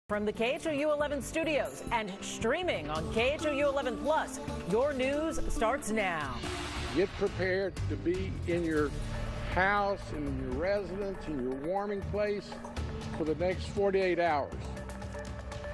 From the KHOU 11 studios and streaming on KHOU 11 Plus, your news starts now. Get prepared to be in your house, in your residence, in your warming place for the next 48 hours.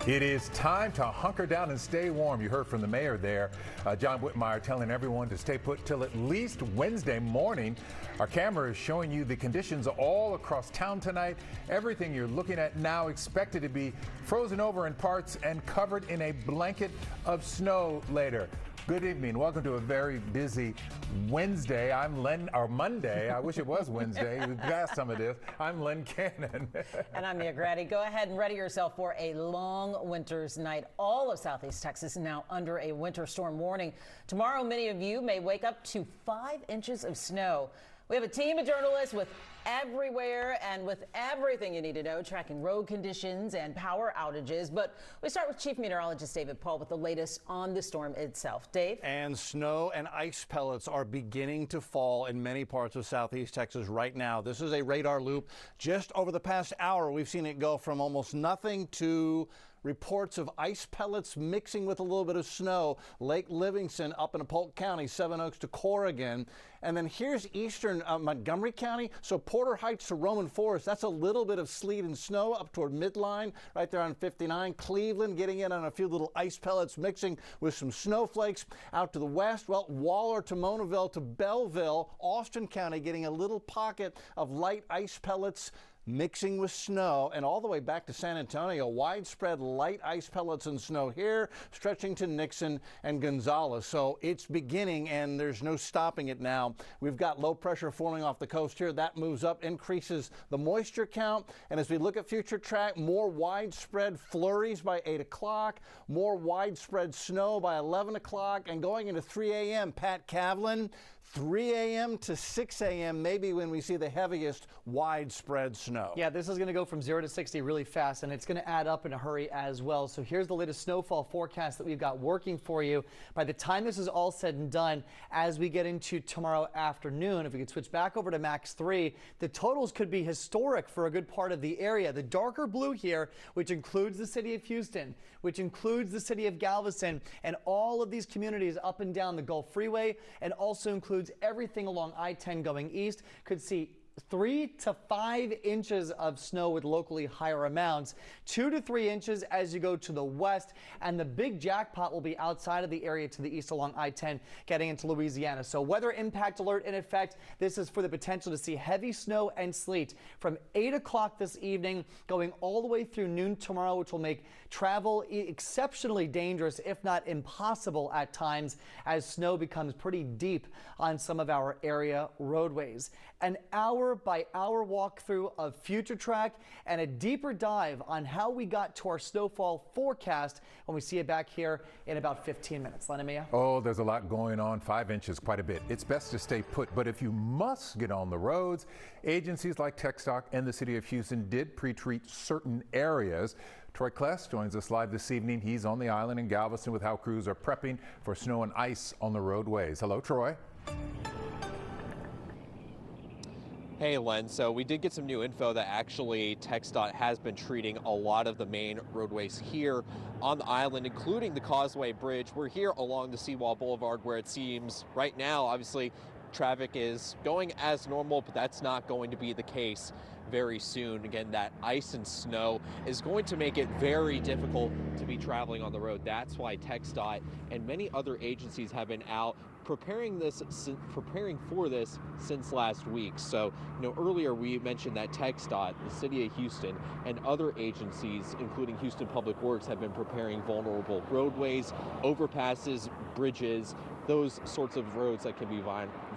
It is time to hunker down and stay warm. You heard from the mayor there, John Whitmire, telling everyone to stay put till at least Wednesday morning. Our camera is showing you the conditions all across town tonight. Everything you're looking at now expected to be frozen over in parts and covered in a blanket of snow later. Good evening. Welcome to a very busy Wednesday. I'm Monday. I wish it was Wednesday. We've got some of this. I'm Len Cannon. And I'm Mia Grady. Go ahead and ready yourself for a long winter's night. All of Southeast Texas is now under a winter storm warning. Tomorrow, many of you may wake up to 5 inches of snow. We have a team of journalists with everywhere and with everything you need to know, tracking road conditions and power outages. But we start with Chief Meteorologist David Paul with the latest on the storm itself. Dave? And snow and ice pellets are beginning to fall in many parts of Southeast Texas right now. This is a radar loop. Just over the past hour, we've seen it go from almost nothing to reports of ice pellets mixing with a little bit of snow. Lake Livingston up in Polk County, Seven Oaks to Corrigan. And then here's eastern Montgomery County. So Porter Heights to Roman Forest, that's a little bit of sleet and snow up toward Midline, right there on 59. Cleveland getting in on a few little ice pellets mixing with some snowflakes. Out to the west, well, Waller to Monaville to Belleville, Austin County getting a little pocket of light ice pellets mixing with snow, and all the way back to San Antonio, widespread light ice pellets and snow here, stretching to Nixon and Gonzales. So it's beginning, and there's no stopping it now. We've got low pressure forming off the coast here. That moves up, increases the moisture count. And as we look at future track, more widespread flurries by 8 o'clock, more widespread snow by 11 o'clock, and going into 3 a.m., Pat Kavlin, 3 a.m. to 6 a.m. maybe when we see the heaviest widespread snow. Yeah, this is going to go from 0 to 60 really fast, and it's going to add up in a hurry as well. So here's the latest snowfall forecast that we've got working for you. By the time this is all said and done, as we get into tomorrow afternoon, if we could switch back over to max 3, the totals could be historic for a good part of the area. The darker blue here, which includes the city of Houston, which includes the city of Galveston, and all of these communities up and down the Gulf Freeway, and also includes everything along I-10 going east, could see 3 to 5 inches of snow with locally higher amounts, 2 to 3 inches as you go to the west, and the big jackpot will be outside of the area to the east along I-10 getting into Louisiana. So weather impact alert in effect. This is for the potential to see heavy snow and sleet from 8 o'clock this evening going all the way through noon tomorrow, which will make travel exceptionally dangerous, if not impossible at times, as snow becomes pretty deep on some of our area roadways. An hour-by-hour walkthrough of future track and a deeper dive on how we got to our snowfall forecast when we see it back here in about 15 minutes. Len and Mia? Oh, there's a lot going on. 5 inches, quite a bit. It's best to stay put, but if you must get on the roads, agencies like TxDOT and the city of Houston did pre-treat certain areas. Troy Kless joins us live this evening. He's on the island in Galveston with how crews are prepping for snow and ice on the roadways. Hello, Troy. Hey, Len. So we did get some new info that actually TxDOT has been treating a lot of the main roadways here on the island, including the Causeway Bridge. We're here along the Seawall Boulevard where it seems right now, obviously, traffic is going as normal, but that's not going to be the case very soon. Again, that ice and snow is going to make it very difficult to be traveling on the road. That's why TxDOT and many other agencies have been out preparing for this since last week. So, earlier we mentioned that TxDOT, the city of Houston, and other agencies, including Houston Public Works, have been preparing vulnerable roadways, overpasses, bridges, those sorts of roads that can be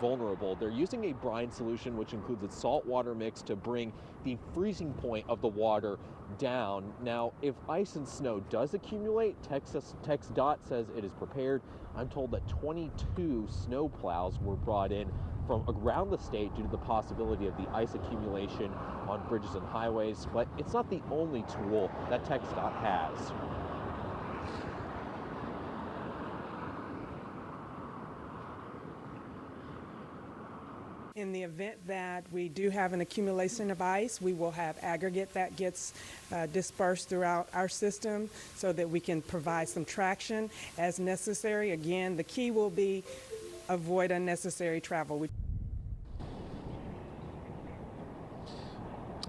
vulnerable. They're using a brine solution, which includes a salt water mix to bring the freezing point of the water down. Now, if ice and snow does accumulate, TxDOT says it is prepared. I'm told that 22 snow plows were brought in from around the state due to the possibility of the ice accumulation on bridges and highways, but it's not the only tool that TxDOT has. In the event that we do have an accumulation of ice, we will have aggregate that gets dispersed throughout our system so that we can provide some traction as necessary. Again, the key will be avoid unnecessary travel.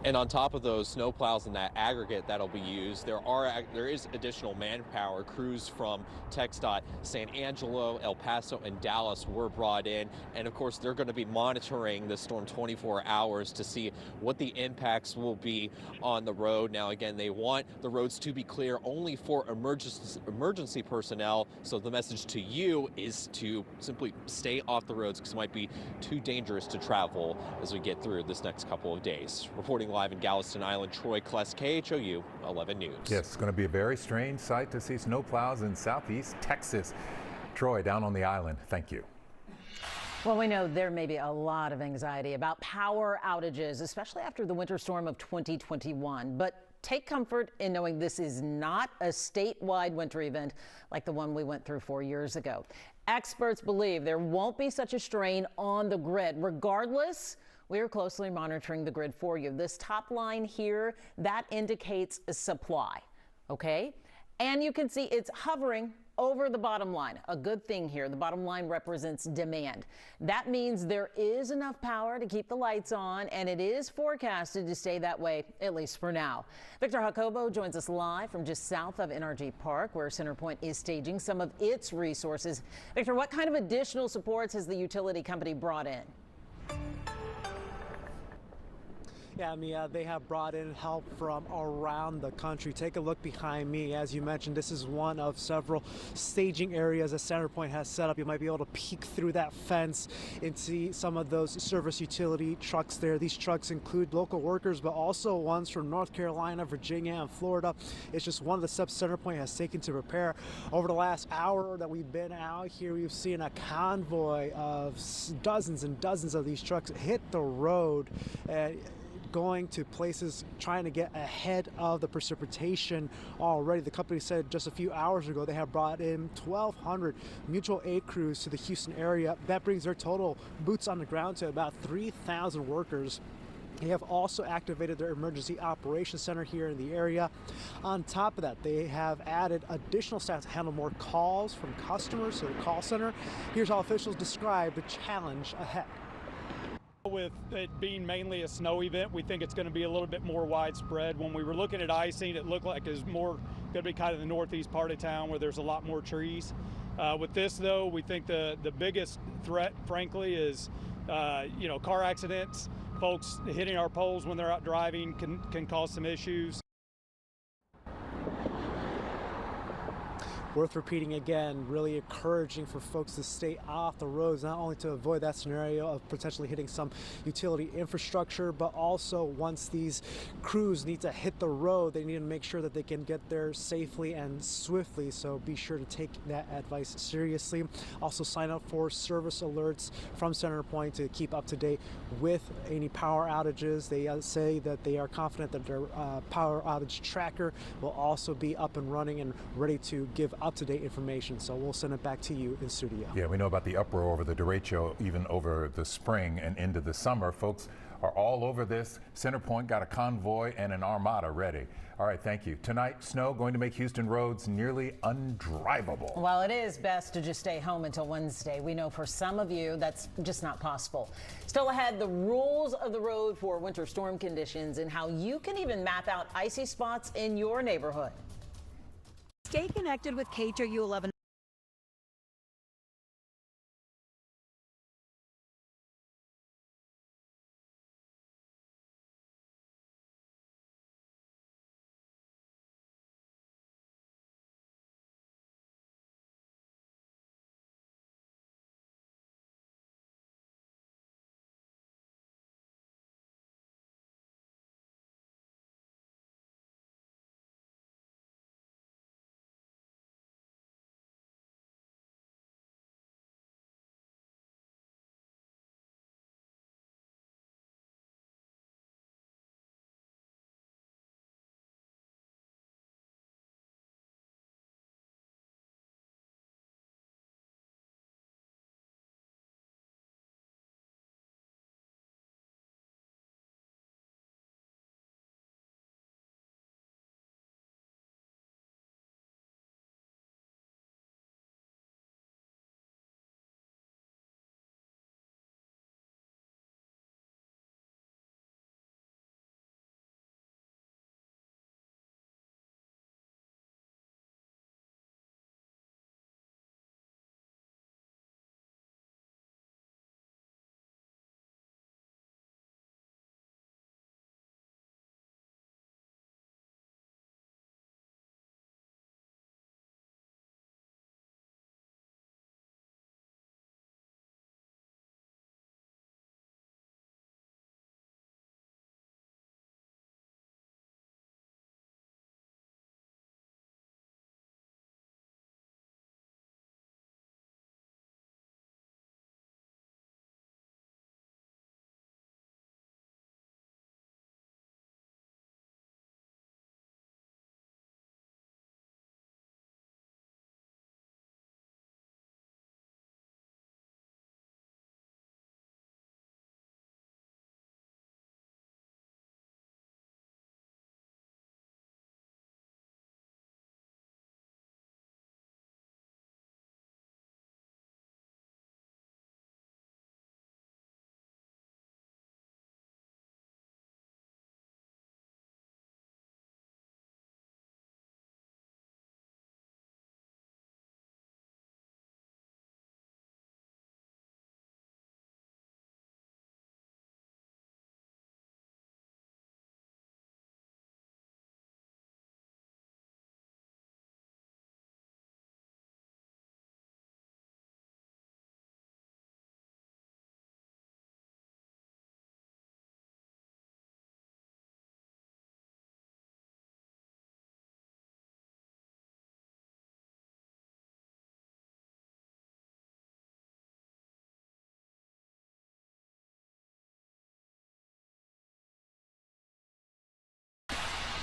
And on top of those snowplows and that aggregate that'll be used, there is additional manpower. Crews from TxDOT, San Angelo, El Paso, and Dallas were brought in. And of course, they're going to be monitoring the storm 24 hours to see what the impacts will be on the road. Now, again, they want the roads to be clear only for emergency personnel. So the message to you is to simply stay off the roads because it might be too dangerous to travel as we get through this next couple of days. Reporting live in Galveston Island, Troy Kless, KHOU 11 News. Yes, it's going to be a very strange sight to see snowplows in southeast Texas. Troy, down on the island, thank you. Well, we know there may be a lot of anxiety about power outages, especially after the winter storm of 2021. But take comfort in knowing this is not a statewide winter event like the one we went through 4 years ago. Experts believe there won't be such a strain on the grid. Regardless, we are closely monitoring the grid for you. This top line here, that indicates a supply, okay? And you can see it's hovering over the bottom line. A good thing here, the bottom line represents demand. That means there is enough power to keep the lights on, and it is forecasted to stay that way, at least for now. Victor Jacobo joins us live from just south of NRG Park, where CenterPoint is staging some of its resources. Victor, what kind of additional supports has the utility company brought in? Yeah, Mia, they have brought in help from around the country. Take a look behind me. As you mentioned, this is one of several staging areas that CenterPoint has set up. You might be able to peek through that fence and see some of those service utility trucks there. These trucks include local workers, but also ones from North Carolina, Virginia, and Florida. It's just one of the steps CenterPoint has taken to prepare. Over the last hour that we've been out here, we've seen a convoy of dozens and dozens of these trucks hit the road. Going to places trying to get ahead of the precipitation already. The company said just a few hours ago they have brought in 1,200 mutual aid crews to the Houston area. That brings their total boots on the ground to about 3,000 workers. They have also activated their emergency operations center here in the area. On top of that, they have added additional staff to handle more calls from customers to the call center. Here's how officials describe the challenge ahead. With it being mainly a snow event, we think it's going to be a little bit more widespread. When we were looking at icing, it looked like it's more going to be kind of the northeast part of town where there's a lot more trees. With this, though, we think the biggest threat, frankly, is car accidents. Folks hitting our poles when they're out driving can cause some issues. Worth repeating again, really encouraging for folks to stay off the roads, not only to avoid that scenario of potentially hitting some utility infrastructure, but also once these crews need to hit the road, they need to make sure that they can get there safely and swiftly. So be sure to take that advice seriously. Also sign up for service alerts from CenterPoint to keep up to date with any power outages. They say that they are confident that their power outage tracker will also be up and running and ready to give up-to-date information. So we'll send it back to you in studio. Yeah, we know about the uproar over the derecho even over the spring and into the summer. Folks are all over this. CenterPoint got a convoy and an armada ready. All right, thank you. Tonight, snow going to make Houston roads nearly undrivable. While it is best to just stay home until Wednesday, we know for some of you that's just not possible. Still ahead, the rules of the road for winter storm conditions and how you can even map out icy spots in your neighborhood. Stay connected with KHOU 11.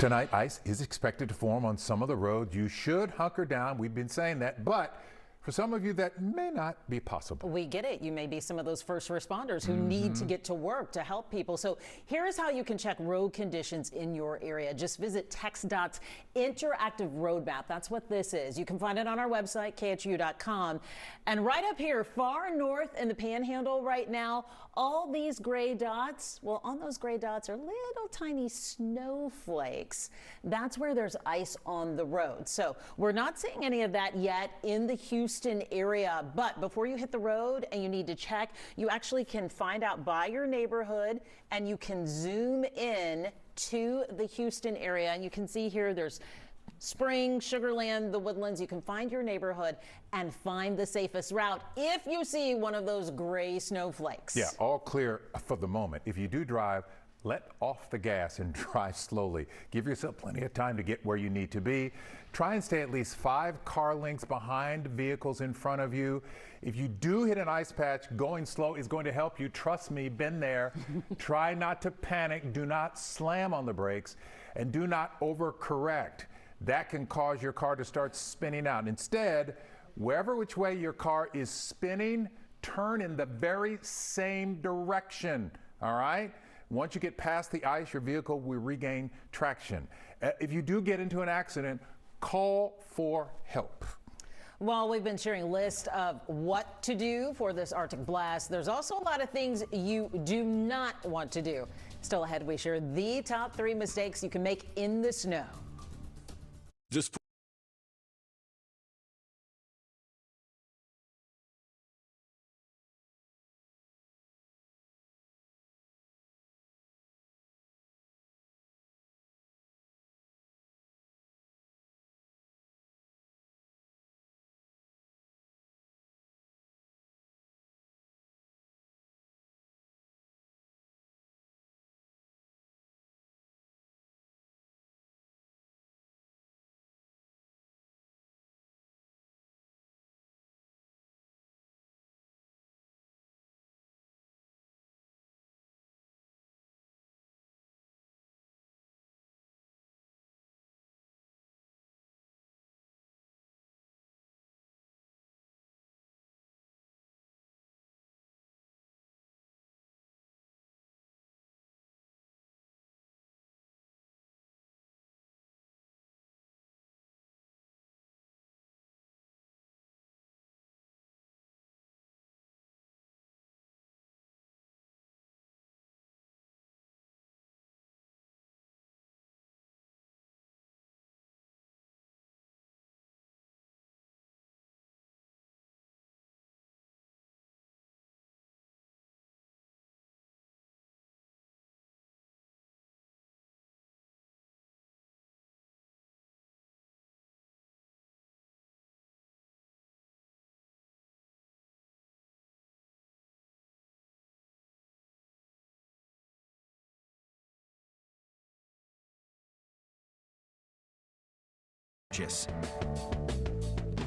Tonight, ice is expected to form on some of the roads. You should hunker down. We've been saying that, but for some of you, that may not be possible. We get it. You may be some of those first responders who need to get to work to help people. So here's how you can check road conditions in your area. Just visit TxDOT's interactive road map. That's what this is. You can find it on our website, KHOU.com. And right up here, far north in the Panhandle right now, all these gray dots, well, on those gray dots are little tiny snowflakes. That's where there's ice on the road. So we're not seeing any of that yet in the Houston area, but before you hit the road and you need to check, you actually can find out by your neighborhood and you can zoom in to the Houston area. And you can see here there's Spring, Sugarland, the Woodlands. You can find your neighborhood and find the safest route if you see one of those gray snowflakes. Yeah, all clear for the moment. If you do drive, let off the gas and drive slowly. Give yourself plenty of time to get where you need to be. Try and stay at least 5 car lengths behind vehicles in front of you. If you do hit an ice patch, going slow is going to help you. Trust me, been there. Try not to panic. Do not slam on the brakes and do not overcorrect. That can cause your car to start spinning out. Instead, wherever which way your car is spinning, turn in the very same direction, all right? Once you get past the ice, your vehicle will regain traction. If you do get into an accident, call for help. While we've been sharing a list of what to do for this Arctic blast, there's also a lot of things you do not want to do. Still ahead, we share the top 3 mistakes you can make in the snow. Just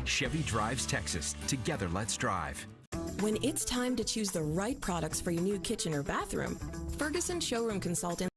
Chevy drives Texas. Together, let's drive. When it's time to choose the right products for your new kitchen or bathroom, Ferguson Showroom Consultant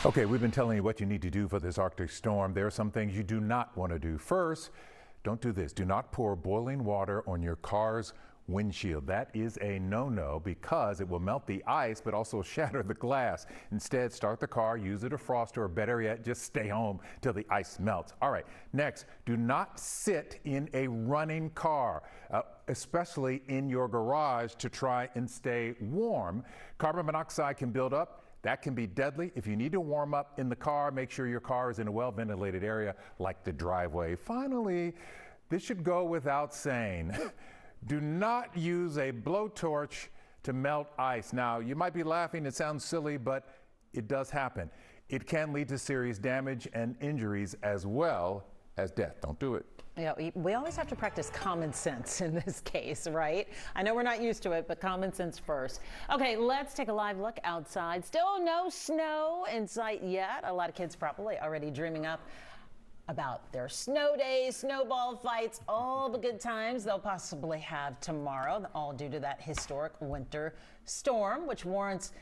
Okay, we've been telling you what you need to do for this Arctic storm. There are some things you do not want to do. First, don't do this. Do not pour boiling water on your car's windshield. That is a no-no because it will melt the ice but also shatter the glass. Instead, start the car, use a defroster, or better yet, just stay home till the ice melts. All right, next, do not sit in a running car, especially in your garage, to try and stay warm. Carbon monoxide can build up. That can be deadly. If you need to warm up in the car, make sure your car is in a well-ventilated area like the driveway. Finally, this should go without saying. Do not use a blowtorch to melt ice. Now, you might be laughing, it sounds silly, but it does happen. It can lead to serious damage and injuries as well as death. Don't do it. Yeah, we always have to practice common sense in this case, right? I know we're not used to it, but common sense first. Okay, let's take a live look outside. Still no snow in sight yet. A lot of kids probably already dreaming up about their snow days, snowball fights, all the good times they'll possibly have tomorrow, all due to that historic winter storm, which warrants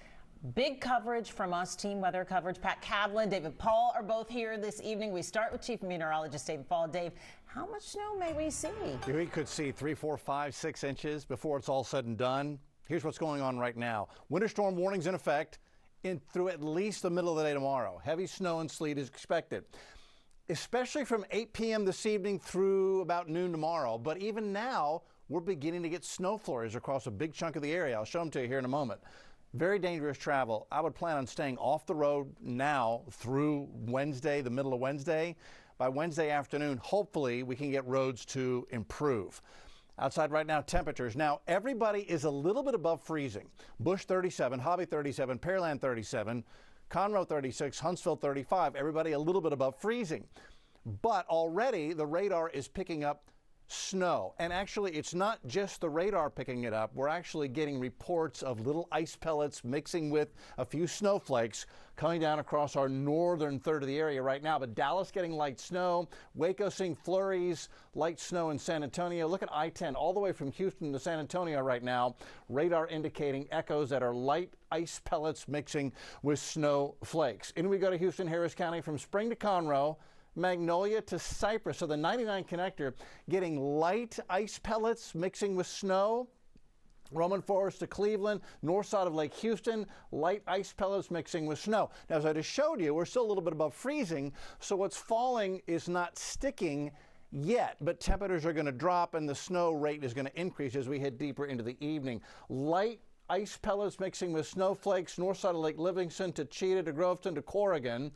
big coverage from us, team weather coverage. Pat Kavlin, David Paul are both here this evening. We start with Chief Meteorologist David Paul. Dave, how much snow may we see? We could see 3, 4, 5, 6 inches before it's all said and done. Here's what's going on right now. Winter storm warnings in effect through at least the middle of the day tomorrow. Heavy snow and sleet is expected, especially from 8 p.m. this evening through about noon tomorrow. But even now, we're beginning to get snow flurries across a big chunk of the area. I'll show them to you here in a moment. Very dangerous travel. I would plan on staying off the road now through Wednesday, the middle of Wednesday. By Wednesday afternoon, hopefully, we can get roads to improve. Outside right now, temperatures. Now, everybody is a little bit above freezing. Bush 37, Hobby 37, Pearland 37, Conroe 36, Huntsville 35. Everybody a little bit above freezing. But already the radar is picking up snow. And actually, it's not just the radar picking it up. We're actually getting reports of little ice pellets mixing with a few snowflakes coming down across our northern third of the area right now. But Dallas getting light snow, Waco seeing flurries, light snow in San Antonio. Look at I-10 all the way from Houston to San Antonio right now. Radar indicating echoes that are light ice pellets mixing with snowflakes. In we go to Houston, Harris County, from Spring to Conroe, Magnolia to Cypress. So the 99 connector getting light ice pellets mixing with snow. Roman Forest to Cleveland, north side of Lake Houston, light ice pellets mixing with snow. Now, as I just showed you, we're still a little bit above freezing, so what's falling is not sticking yet, but temperatures are going to drop and the snow rate is going to increase as we head deeper into the evening. Light ice pellets mixing with snowflakes, north side of Lake Livingston to Cheetah to Groveton to Corrigan.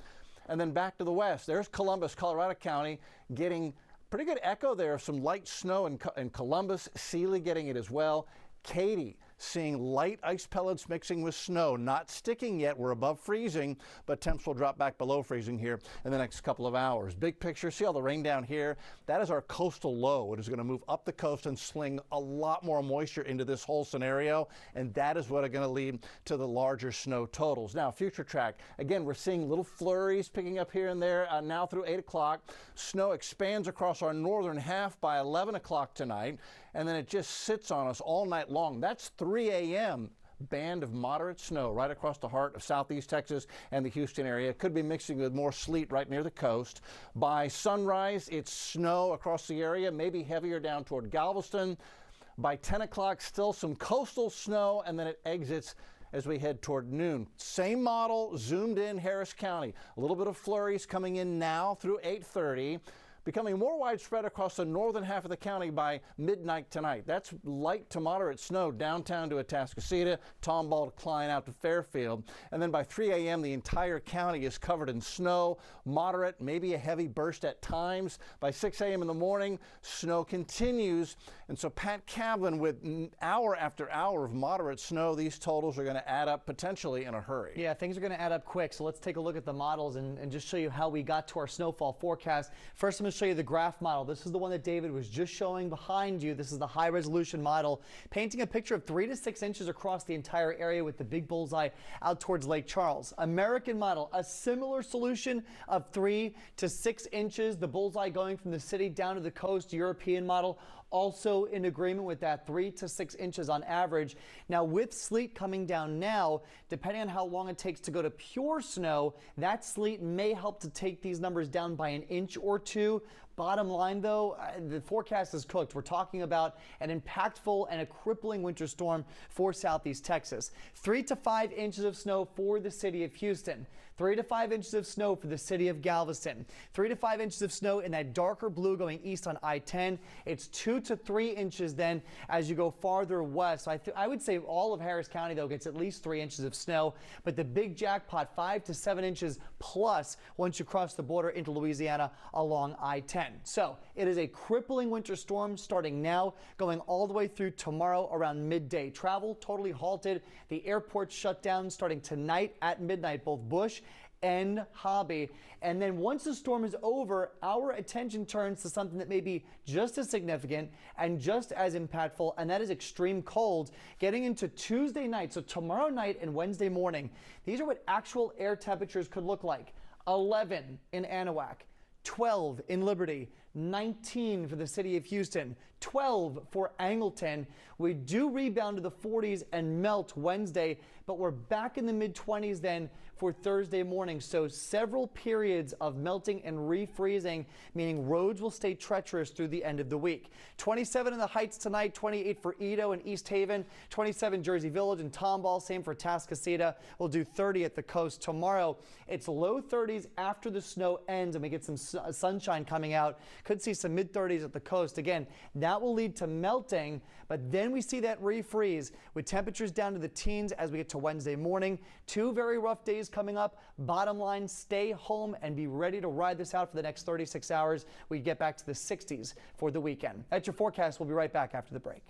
And then back to the west, there's Columbus, Colorado County, getting pretty good echo there of some light snow in Columbus, Sealy getting it as well. Katy seeing light ice pellets mixing with snow, not sticking yet. We're above freezing, but temps will drop back below freezing here in the next couple of hours. Big picture, see all the rain down here? That is our coastal low. It is going to move up the coast and sling a lot more moisture into this whole scenario, and that is what is going to lead to the larger snow totals. Now, future track, again, we're seeing little flurries picking up here and there now through 8 o'clock. Snow expands across our northern half by 11 o'clock tonight, and then it just sits on us all night long. That's 3 a.m. Band of moderate snow right across the heart of southeast Texas and the Houston area. Could be mixing with more sleet right near the coast. By sunrise, it's snow across the area, maybe heavier down toward Galveston. By 10 o'clock, still some coastal snow, and then it exits as we head toward noon. Same model, zoomed in Harris County. A little bit of flurries coming in now through 8:30. Becoming more widespread across the northern half of the county by midnight tonight. That's light to moderate snow downtown to Atascocita, Tomball to Klein out to Fairfield. And then by 3 a.m., the entire county is covered in snow, moderate, maybe a heavy burst at times. By 6 a.m. in the morning, snow continues. And so Pat Kavlin, with hour after hour of moderate snow, these totals are going to add up potentially in a hurry. Yeah, things are going to add up quick. So let's take a look at the models and just show you how we got to our snowfall forecast. First, I'm going to show you the graph model. This is the one that David was just showing behind you. This is the high resolution model, painting a picture of 3 to 6 inches across the entire area with the big bullseye out towards Lake Charles. American model, a similar solution of 3 to 6 inches, the bullseye going from the city down to the coast. European model, also in agreement with that, 3 to 6 inches on average. Now, with sleet coming down now, depending on how long it takes to go to pure snow, that sleet may help to take these numbers down by an inch or two. Bottom line, though, the forecast is cooked. We're talking about an impactful and a crippling winter storm for southeast Texas. 3 to 5 inches of snow for the city of Houston. 3 to 5 inches of snow for the city of Galveston. 3 to 5 inches of snow in that darker blue going east on I-10. It's 2 to 3 inches then as you go farther west. So I would say all of Harris County, though, gets at least 3 inches of snow. But the big jackpot, 5 to 7 inches plus once you cross the border into Louisiana along I-10. So it is a crippling winter storm starting now, going all the way through tomorrow around midday. Travel totally halted. The airports shut down starting tonight at midnight, both Bush and Hobby. And then once the storm is over, our attention turns to something that may be just as significant and just as impactful, and that is extreme cold getting into Tuesday night. So tomorrow night and Wednesday morning, these are what actual air temperatures could look like. 11 in Anahuac, 12 in Liberty, 19 for the city of Houston, 12 for Angleton. We do rebound to the 40s and melt Wednesday, but we're back in the mid-20s then for Thursday morning. So several periods of melting and refreezing, meaning roads will stay treacherous through the end of the week. 27 in the Heights tonight, 28 for Edo and East Haven, 27 Jersey Village and Tomball, same for Tascasita. We'll do 30 at the coast tomorrow. It's low 30s after the snow ends and we get some sunshine coming out. Could see some mid-30s at the coast. Again, that will lead to melting, but then we see that refreeze with temperatures down to the teens as we get to Wednesday morning. 2 very rough days coming up. Bottom line, stay home and be ready to ride this out for the next 36 hours. We get back to the 60s for the weekend. That's your forecast. We'll be right back after the break.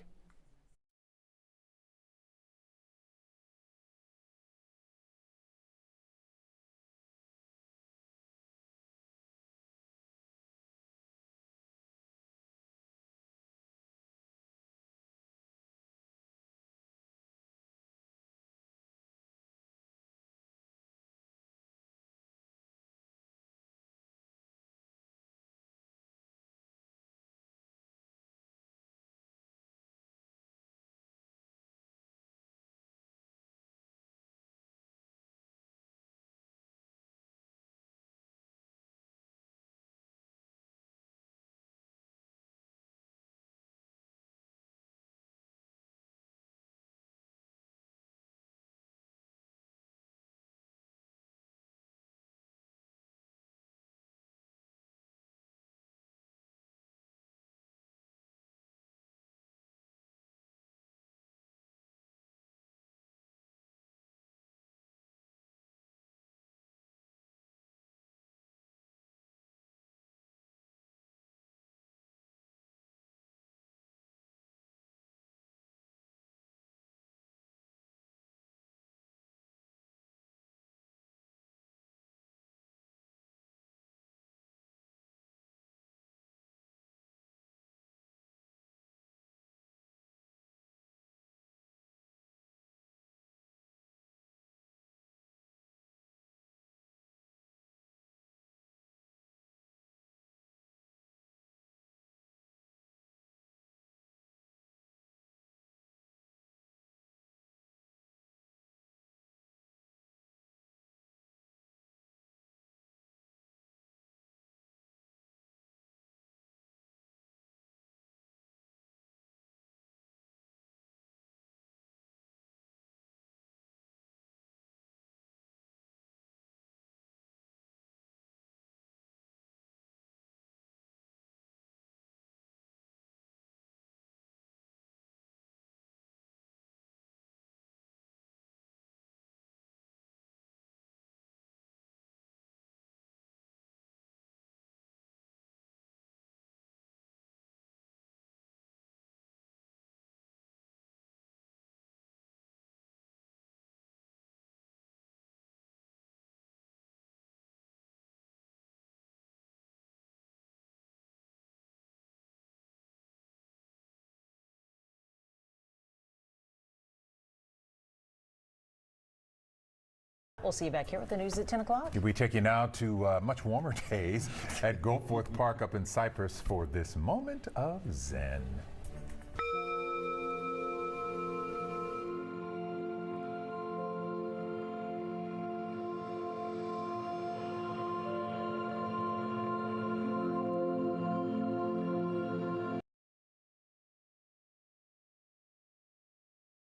We'll see you back here with the news at 10 o'clock. We take you now to much warmer days at Goforth Park up in Cypress for this moment of zen.